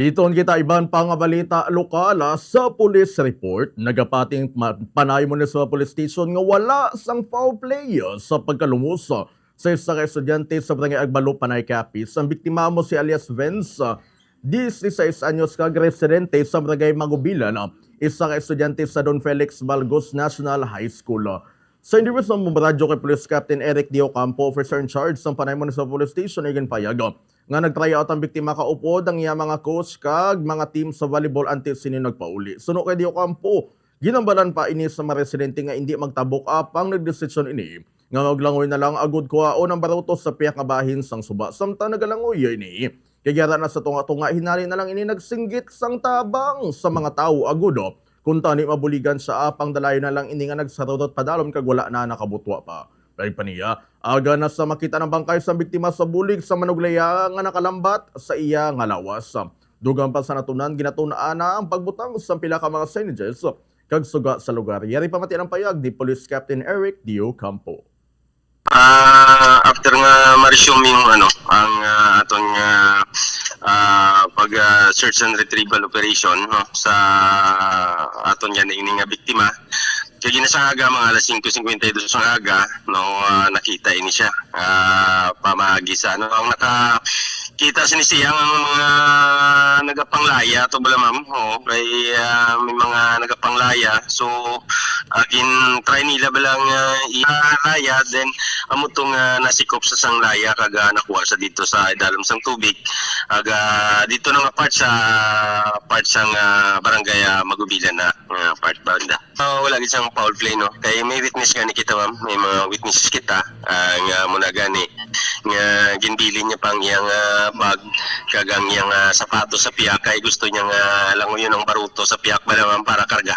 Iton kita iban pa nga balita lokal sa police report nagapating Panay Municipal Police Station nga wala sang foul play sa pagkalumos sa isa ka estudyante sa Barangay Agbalo, Panay Capiz. Ang biktima mo si alias Vince, 16 anyos kag residente sa Barangay Magubilan, isa ka estudyante sa Don Felix Balgos National High School. Sa interview sa radyo kay Police Captain Eric D. Ocampo, officer in charge sa Panay Municipal Police Station, igin payag nga nag-try out ang biktima kaupod ang iya mga coach kag mga team sa volleyball antes sini nagpauli. Suno kay Dio Campo, ginambalan pa ini sa mga residente nga hindi magtabok apang nagdesisyon ini nga maglangoy na lang agud kuhaon ang barutos sa piyak nga bahin sang suba. Samtang nagalangoy ini, kaya na sa tunga-tunga hinali na lang ini nagsinggit sang tabang sa mga tao agud. Kung tani mabuligan sa apang dalayo na lang ini nga nagsarudot padalom kag wala na nakabutwa pa. Dahil pa niya, aga na sa makita ng bangkay sa biktima sa bulig sa Manuglaya nga nakalambat sa iya nga lawas. Dugang pa sa natunan, ginatunaan na ang pagbutang sa pila ka mga signages kag suga sa lugar. Yari pamati ang payag di Police Captain Eric D. Ocampo. After nga ma-resume yung ang aton pag search and retrieval operation sa aton yan ini nga biktima. Kaya ginasangaga mga alas 5:52 sa aga nakita ini siya pamagi sa ang nakakita sinisiyang ang mga nagapanglaya to bala ma'am kay may mga nagapanglaya so agin try nila balang ilaya then amo tong nasikop sa sanglaya kaga nakuha sa dito sa idalam sang tubig aga dito na nga part sang barangay Magubilan na part banda. Wala gid sang foul play kay may witness gani kita ma'am, may mga witnesses kita nga muna gani nga ginbilin niya pang iyang bag kagang iyang sapatos sa piyak kay gusto niya langoy ang baruto sa piyak ba naman para karga